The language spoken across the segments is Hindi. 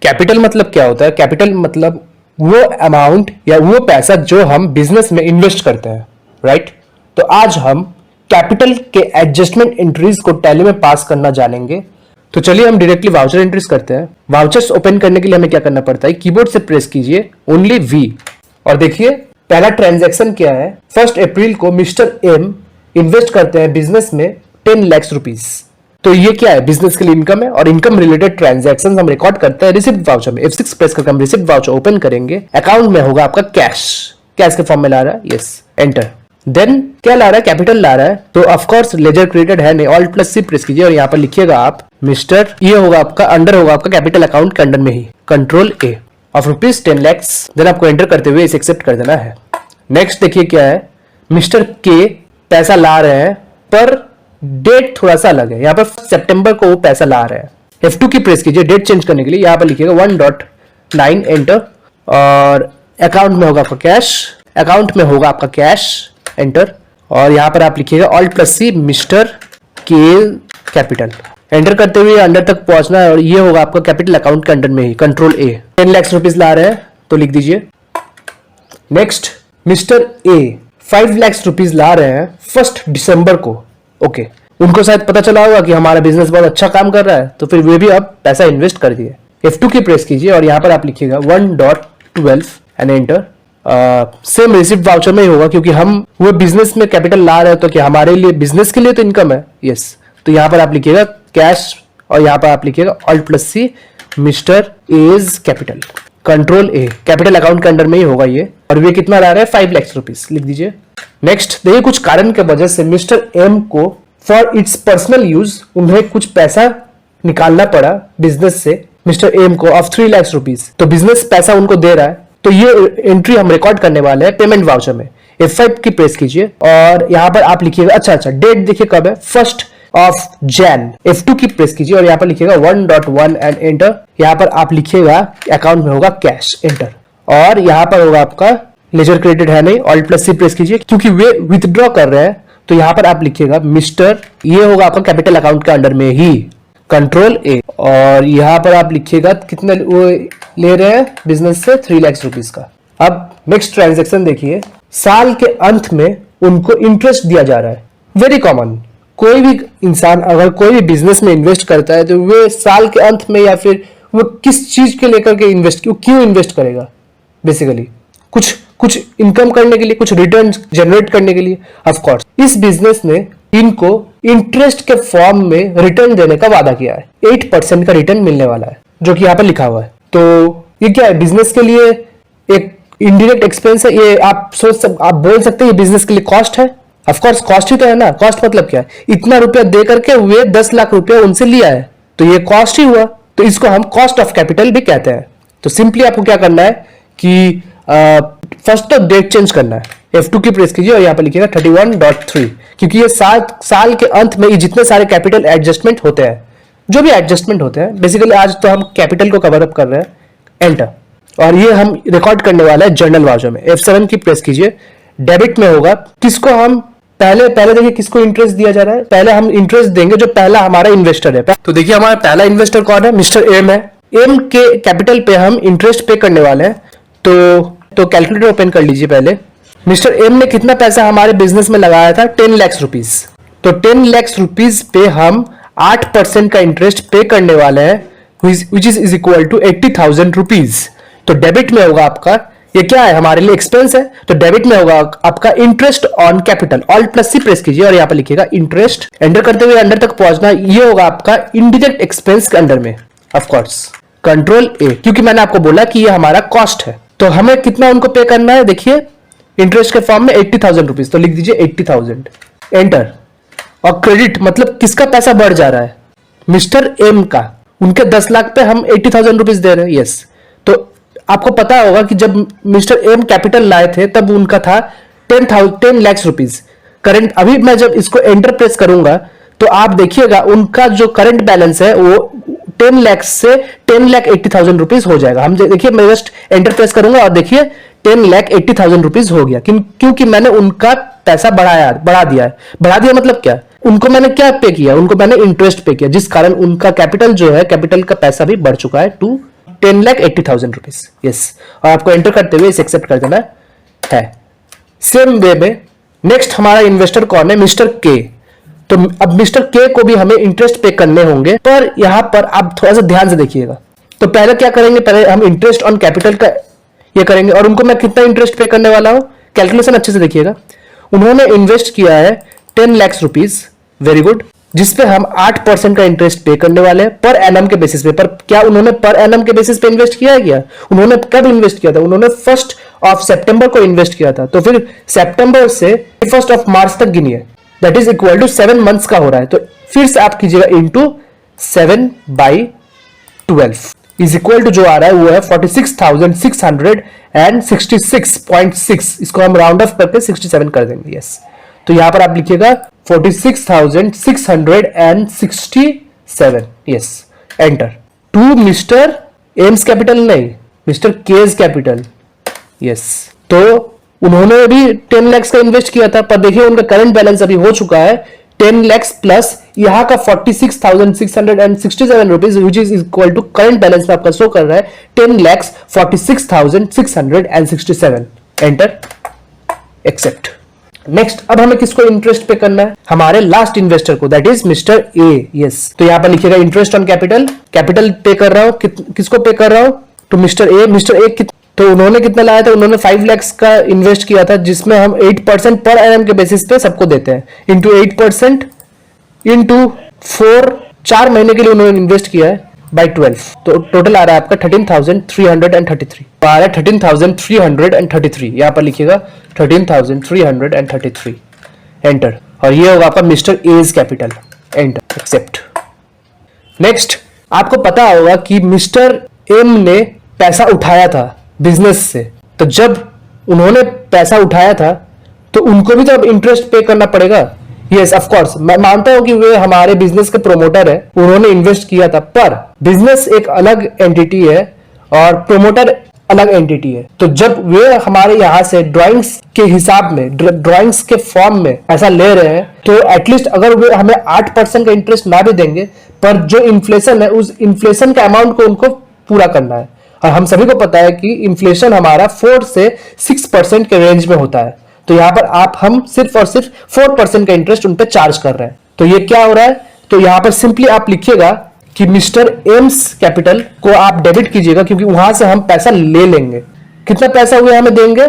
कैपिटल मतलब क्या होता है? कैपिटल मतलब वो अमाउंट या वो पैसा जो हम बिजनेस में इन्वेस्ट करते हैं, राइट? तो आज हम कैपिटल के एडजस्टमेंट एंट्रीज को टैली में पास करना जानेंगे। तो चलिए हम डायरेक्टली वाउचर एंट्रीज करते हैं। वाउचर्स ओपन करने के लिए हमें क्या करना पड़ता है? कीबोर्ड से प्रेस कीजिए ओनली वी और देखिए पहला ट्रांजैक्शन क्या है। 1 अप्रैल को मिस्टर एम इन्वेस्ट करते हैं बिजनेस में 10 लाख रुपीज। तो ये क्या है? बिजनेस के लिए इनकम है और इनकम रिलेटेड ट्रांजैक्शंस हम रिकॉर्ड करते हैं रिसिप्ट वाउचर में। F6 प्रेस करके हम रिसिप्ट वाउचर ओपन करेंगे। अकाउंट में होगा आपका कैश के फॉर्म में ला रहा है, यस एंटर। देन क्या ला रहा है? कैपिटल ला रहा है। तो ऑफकोर्स लेजर क्रेडिट है नहीं, Alt+C प्रेस कीजिए और यहाँ पर लिखिएगा आप मिस्टर, ये होगा आपका अंडर होगा आपका कैपिटल अकाउंट के अंडर में ही Ctrl+A of rupees 10 lakh. Then आपको एंटर करते हुए इसे एक्सेप्ट कर देना है। नेक्स्ट देखिए क्या है, मिस्टर के पैसा ला रहे हैं पर डेट थोड़ा सा अलग है। यहाँ पर सितंबर को वो पैसा ला रहे हैं। F2 की प्रेस कीजिए डेट चेंज करने के लिए। यहाँ पर लिखिएगा 1.9 एंटर और अकाउंट में होगा आपका कैश, अकाउंट में होगा आपका कैश एंटर और यहाँ पर आप लिखिएगा Alt+C मिस्टर के कैपिटल। एंटर करते हुए अंडर तक पहुंचना है और ये होगा आपका कैपिटल अकाउंट के अंडर में ही Ctrl+A। 10 लाख रुपीज ला रहे हैं तो लिख दीजिए। Next mister A 5 lakh rupees ला रहे हैं 1 दिसंबर को। ओके, उनको शायद पता चला होगा कि हमारा बिजनेस बहुत अच्छा काम कर रहा है तो फिर वे भी अब पैसा इन्वेस्ट कर दिए। F2 की प्रेस कीजिए और यहाँ पर आप लिखिएगा 1.12 and enter. Same receipt voucher में ही होगा क्योंकि हम वो बिजनेस में कैपिटल ला रहे हैं तो क्या हमारे लिए बिजनेस के लिए तो इनकम है, यस। तो यहाँ पर आप लिखिएगा कैश और यहाँ पर आप लिखिएगा Alt+C mister A's capital Ctrl+A। Capital account के अंडर में ही होगा ये और वे कितना ला रहे हैं? 5 लाख रुपीज लिख दीजिए। नेक्स्ट देखिए कुछ कारण के वजह से मिस्टर एम को फॉर इट्स पर्सनल यूज उन्हें कुछ पैसा निकालना पड़ा बिजनेस से मिस्टर एम को ऑफ 3 लाख रुपीज। तो बिजनेस पैसा उनको दे रहा है तो ये एंट्री हम रिकॉर्ड करने वाले हैं पेमेंट वाउचर में। F5 की प्रेस कीजिए और यहाँ पर आप लिखिएगा अच्छा डेट देखिए कब है 1 जैन। F2 की प्रेस कीजिए और यहाँ पर लिखिएगा 1.1 एंड एंटर। यहाँ पर आप लिखिएगा अकाउंट में होगा कैश एंटर और यहाँ पर होगा आपका लेजर क्रेडिट है नहीं, Alt+C प्रेस कीजिए क्योंकि वे विथड्रॉ कर रहे हैं तो यहाँ पर आप लिखिएगा मिस्टर, ये होगा आपका कैपिटल अकाउंट के अंडर में ही Ctrl+A और यहाँ पर आप लिखिएगा कितने वो ले रहे हैं बिजनेस से 3 लाख रुपीज का। अब नेक्स्ट ट्रांजैक्शन देखिए, साल के अंत में उनको इंटरेस्ट दिया जा रहा है। वेरी कॉमन, कोई भी इंसान अगर कोई भी बिजनेस में इन्वेस्ट करता है तो वे साल के अंत में या फिर वो किस चीज के लेकर के इन्वेस्ट क्यों इन्वेस्ट करेगा? बेसिकली कुछ इनकम करने के लिए, कुछ रिटर्न जनरेट करने के लिए। ऑफ कोर्स इस बिजनेस ने इनको इंटरेस्ट के फॉर्म में रिटर्न देने का वादा किया है। 8% का रिटर्न मिलने वाला है जो कि यहाँ पर लिखा हुआ है। तो ये क्या है? बिजनेस के लिए एक इनडायरेक्ट एक्सपेंस है। ये आप बोल सकते हैं ये बिजनेस के लिए कॉस्ट है। ऑफ कोर्स कॉस्ट ही तो है ना। कॉस्ट मतलब क्या है? इतना रुपया दे करके वे 10 लाख रुपया उनसे लिया है तो ये कॉस्ट ही हुआ। तो इसको हम कॉस्ट ऑफ कैपिटल भी कहते हैं। तो सिंपली आपको क्या करना है कि फर्स्ट तो डेट चेंज करना है। F2 की प्रेस कीजिए और यहाँ पर लिखिएगा 31.3 क्योंकि ये साल के अंत में ये जितने सारे कैपिटल एडजस्टमेंट होते हैं, जो भी एडजस्टमेंट होते हैं, बेसिकली आज तो हम कैपिटल को कवर अप कर रहे हैं। एंटर और ये हम रिकॉर्ड करने वाले हैं जर्नल वाउचर में। F7 की प्रेस कीजिए। डेबिट में होगा किसको हम पहले देखिए किसको इंटरेस्ट दिया जा रहा है। पहले हम इंटरेस्ट देंगे जो पहला हमारा इन्वेस्टर है। तो देखिए हमारा पहला इन्वेस्टर कौन है? मिस्टर एम है। एम के कैपिटल पे हम इंटरेस्ट पे करने वाले हैं। तो कैलकुलेटर ओपन कर लीजिए पहले। मिस्टर एम ने कितना पैसा हमारे बिजनेस में लगाया था? 10 लाख रुपीज। तो 10 लाख रुपीज पे हम 8% का इंटरेस्ट पे करने वाले हैं which is equal to 80,000 rupees. तो डेबिट में होगा आपका, ये क्या है? हमारे लिए एक्सपेंस है। तो डेबिट में होगा आपका interest on capital. Alt+C press कीजिए और यहाँ पर लिखिएगा इंटरेस्ट। एंटर करते हुए अंडर तक पहुंचना, ये होगा आपका इनडायरेक्ट एक्सपेंस के अंडर में। ऑफ कोर्स Ctrl+A क्योंकि मैंने आपको बोला कि ये हमारा कॉस्ट है। तो हमें कितना उनको पे करना है? देखिए इंटरेस्ट के फॉर्म में 80,000 रुपीज। तो लिख दीजिए 80,000 एंटर। और क्रेडिट मतलब किसका पैसा बढ़ जा रहा है? मिस्टर एम का। उनके 10 लाख पे हम 80,000 रुपीज दे रहे हैं, यस। तो आपको पता होगा कि जब मिस्टर एम कैपिटल लाए थे तब उनका था 10 लाख रुपीज करंट। अभी मैं जब इसको एंटर प्रेस करूंगा तो आप देखिएगा उनका जो करंट बैलेंस है वो 10 लाख से 10,80,000 रुपीज हो जाएगा। हम देखिए मैं जस्ट एंटर प्रेस करूंगा और देखिए 10,80,000 रुपीज हो गया क्योंकि मैंने उनका पैसा बढ़ा दिया मतलब क्या? उनको मैंने क्या पे किया? उनको मैंने इंटरेस्ट पे किया जिस कारण उनका कैपिटल जो है, कैपिटल का पैसा भी बढ़ चुका है टू 10,80,000 रुपीज। यस, और आपको एंटर करते हुए इसे एक्सेप्ट कर देना है। सेम वे में नेक्स्ट हमारा इन्वेस्टर कौन है? मिस्टर के। तो अब मिस्टर के को भी हमें इंटरेस्ट पे करने होंगे, पर यहां पर आप थोड़ा सा ध्यान से देखिएगा। तो पहले क्या करेंगे? पहले हम इंटरेस्ट ऑन कैपिटल का ये करेंगे, और उनको मैं कितना इंटरेस्ट पे करने वाला हूं, कैलकुलेशन अच्छे से देखिएगा। उन्होंने इन्वेस्ट किया है 10 लाख रुपीज, वेरी गुड, जिसपे हम 8% का इंटरेस्ट पे करने वाले हैं पर एनम के बेसिस पे। पर क्या उन्होंने पर एनम के बेसिस पे इन्वेस्ट किया है क्या? उन्होंने कब इन्वेस्ट किया था? उन्होंने 1 सितंबर को इन्वेस्ट किया था। तो फिर सितंबर से 1 मार्च तक गिनिए, that is equal to 7 months का हो रहा है। तो फिर से आप कीजिएगा इंटू 7/12 इज इक्वल टू जो आ रहा है वो है 46,666.6। इसको हम राउंड ऑफ करके 67 कर देंगे। यस, तो यहां पर आप लिखिएगा 46,667। Yes, enter. To mister M's capital नहीं, मिस्टर केज कैपिटल। यस, तो उन्होंने भी 10 लाख का इन्वेस्ट किया था, पर देखिए उनका करंट बैलेंस अभी हो चुका है 10 लाख प्लस यहां का 46,667 rupees, which is equal to current balance में आपका शो कर रहा है 10,46,667। Enter, accept. नेक्स्ट, अब हमें किसको इंटरेस्ट पे करना है? हमारे लास्ट इन्वेस्टर को, that is mister A. Yes, तो यहां पर लिखिएगा इंटरेस्ट ऑन कैपिटल। कैपिटल पे कर रहा हूं, किसको पे कर रहा हूं? तो मिस्टर ए। मिस्टर ए तो उन्होंने कितना लाया था? उन्होंने 5 लाख का इन्वेस्ट किया था, जिसमें हम 8% पर एनम के बेसिस पे सबको देते हैं, इंटू 8% इंटू 4 महीने के लिए उन्होंने इन्वेस्ट किया है बाई 12। तो टोटल आ रहा है आपका 13,333। तो आ रहा है 13,333। यहां पर लिखिएगा 13,333। एंटर, और ये होगा आपका mister A's capital. Enter, accept. Next, आपको पता होगा कि मिस्टर एम ने पैसा उठाया था बिजनेस से। तो जब उन्होंने पैसा उठाया था तो उनको भी तो अब इंटरेस्ट पे करना पड़ेगा। यस, ऑफ कोर्स, मैं मानता हूं कि वे हमारे बिजनेस के प्रोमोटर है, उन्होंने इन्वेस्ट किया था, पर बिजनेस एक अलग एंटिटी है और प्रोमोटर अलग एंटिटी है। तो जब वे हमारे यहां से ड्राइंग्स के हिसाब में, ड्राइंग्स के फॉर्म में ऐसा ले रहे हैं, तो एटलीस्ट अगर वे हमें 8% का इंटरेस्ट ना भी देंगे, पर जो इन्फ्लेशन है उस इन्फ्लेशन के अमाउंट को उनको पूरा करना है। और हम सभी को पता है कि इन्फ्लेशन हमारा 4 से 6% के रेंज में होता है। तो यहां पर हम सिर्फ और सिर्फ 4% का इंटरेस्ट उन पे चार्ज कर रहे हैं। तो ये क्या हो रहा है? तो यहां पर सिंपली आप लिखिएगा कि मिस्टर एम्स कैपिटल को आप डेबिट कीजिएगा, क्योंकि वहां से हम पैसा ले लेंगे। कितना पैसा हुआ हमें देंगे?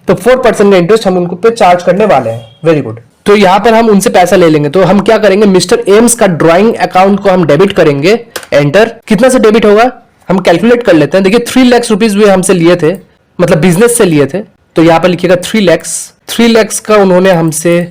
तो 4% का इंटरेस्ट हम उनको पे चार्ज करने वाले हैं। Very good. तो यहां पर हम उनसे पैसा ले लेंगे। तो हम क्या करेंगे? मिस्टर एम्स का ड्रॉइंग अकाउंट को हम डेबिट करेंगे। एंटर। कितना से डेबिट होगा हम कैलकुलेट कर लेते हैं। देखिए 3 लाख रुपीज वे हमसे लिए थे, मतलब बिजनेस से लिए थे। तो यहां पर लिखिएगा 3 लाख का उन्होंने हमसे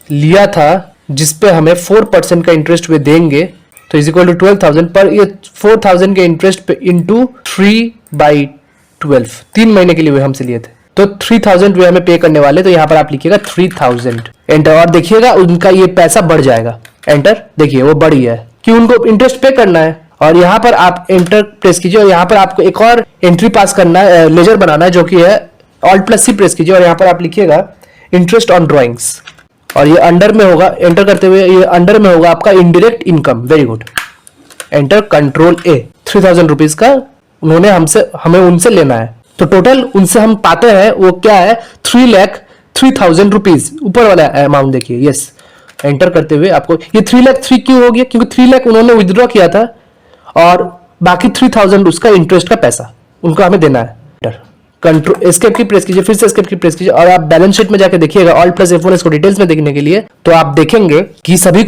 लिया था, जिसपे हमें 4% का इंटरेस्ट वे देंगे। तो इज इक्वल टू 12,000, पर ये 4,000 के इंटरेस्ट पे इंटू 3/12, 3 महीने के लिए वे हमसे लिए थे। तो 3,000 वे हमें पे करने वाले। तो यहां पर आप लिखिएगा 3,000। एंटर, और देखिएगा उनका ये पैसा बढ़ जाएगा। एंटर, देखिए वो बढ़ गया है कि उनको इंटरेस्ट पे करना है। और यहां पर आप एंटर प्रेस कीजिए, और यहां पर आपको एक और एंट्री पास करना है, लेजर बनाना है, जो कि है Alt+C प्रेस कीजिए, और यहां पर आप लिखिएगा इंटरेस्ट ऑन ड्राइंग्स, और ये अंडर में होगा। एंटर करते हुए ये अंडर में होगा आपका indirect income. Very good. Enter, control A। 3,000 rupees का उन्होंने हमें उनसे लेना है। तो टोटल उनसे हम पाते हैं वो क्या है? 3,03,000 रुपीज। ऊपर वाला अमाउंट देखिए। यस, एंटर करते हुए आपको ये 3,03,000 क्यों हो गया? क्योंकि 3 लाख उन्होंने विथड्रॉ किया था, और बाकी 3,000 उसका इंटरेस्ट का पैसा उनको हमें देना है। कंट्रोल एस्केप की प्रेस कीजिए, फिर से एस्केप की प्रेस कीजिए, और आप बैलेंस शीट में जाके देखिएगा Alt+F1 इसको डिटेल्स में देखने के लिए। तो आप देखेंगे कि सभी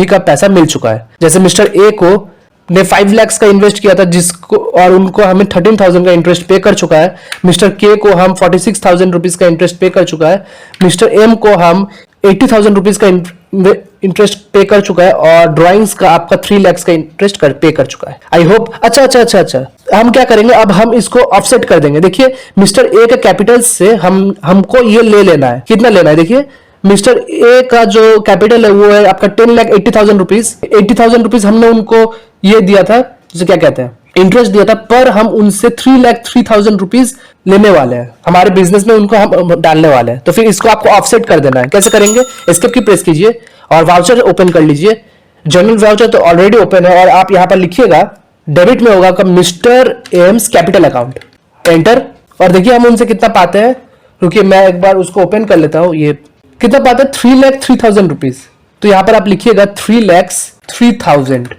का पैसा मिल चुका है। जैसे मिस्टर ए को ने 5 लाख का इन्वेस्ट किया था, जिसको और उनको हमें 13,000 का इंटरेस्ट पे कर चुका है। मिस्टर के को हम 46,000 रुपीज का इंटरेस्ट पे कर चुका है। मिस्टर एम को हम 80,000 रुपीज का इंटरेस्ट पे कर चुका है, और ड्राइंग्स का आपका 3 लाख का इंटरेस्ट पे कर चुका है। I hope. अच्छा, हम क्या करेंगे? अब हम इसको ऑफसेट कर देंगे। देखिए मिस्टर ए के कैपिटल से हमको ये ले लेना है। कितना लेना है? देखिए मिस्टर ए का जो कैपिटल है वो है आपका 10,80,000 रुपीज। 80,000 रुपीज हमने उनको ये दिया था, जिसे क्या कहते हैं, इंटरेस्ट दिया था, पर हम उनसे 3,03,000 रुपीज लेने वाले हैं। हमारे बिजनेस में उनको हम डालने वाले हैं। तो फिर इसको आपको ऑफसेट कर देना है। कैसे करेंगे? एस्केप की प्रेस कीजिए और वाउचर ओपन कर लीजिए। जनरल वाउचर तो ऑलरेडी ओपन है, और आप यहां पर लिखिएगा डेबिट में होगा आपका mister M's capital account, enter. और देखिए हम उनसे कितना पाते हैं, रुकिए मैं एक बार उसको ओपन कर लेता हूं। ये कितना पाते हैं, 3,03,000 रुपीज। तो यहां पर आप लिखिएगा 3,03,000,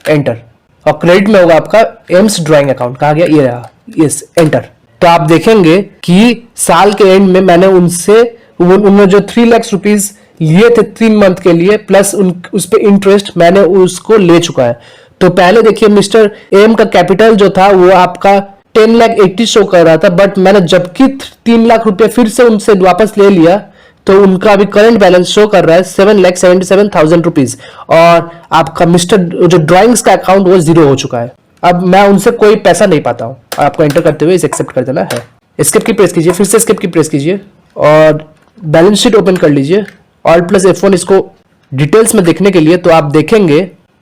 एंटर। और क्रेडिट में होगा आपका एम्स ड्राइंग अकाउंट, कहा गया ये रहा, यस, एंटर। तो आप देखेंगे कि साल के एंड में मैंने उनसे उन्होंने जो 3 लाख रुपीज लिए थे 3 मंथ के लिए, प्लस उस पे इंटरेस्ट मैंने उसको ले चुका है। तो पहले देखिए मिस्टर एम का कैपिटल जो था वो आपका 10,80,000 शो कर रहा था, बट मैंने जबकि 3 लाख रुपए फिर से उनसे वापस ले लिया तो उनका अभी करंट बैलेंस शो कर रहा है 7,77,000 रुपीज। और आपका मिस्टर जो ड्राइंग्स का अकाउंट वो 0 हो चुका है। अब मैं उनसे कोई पैसा नहीं पाता हूं। आपको एंटर करते हुए इसे एक्सेप्ट कर देना है। एस्केप की प्रेस कीजिए, फिर से एस्केप की प्रेस कीजिए और बैलेंस शीट ओपन कर लीजिए। ऑल्ट प्लस F1 इसको डिटेल्स में देखने के लिए। तो आप देखेंगे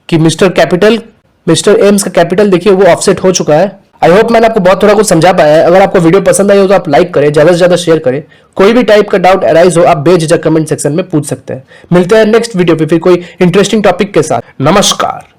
कि मिस्टर एम्स का कैपिटल देखिए वो ऑफसेट हो चुका है। आई होप मैंने आपको बहुत थोड़ा कुछ समझा पाया है। अगर आपको वीडियो पसंद आई हो तो आप लाइक करें, ज्यादा से ज्यादा शेयर करें। कोई भी टाइप का डाउट अराइज हो आप बेझिझक कमेंट सेक्शन में पूछ सकते हैं। मिलते हैं नेक्स्ट वीडियो पे फिर कोई इंटरेस्टिंग टॉपिक के साथ। नमस्कार।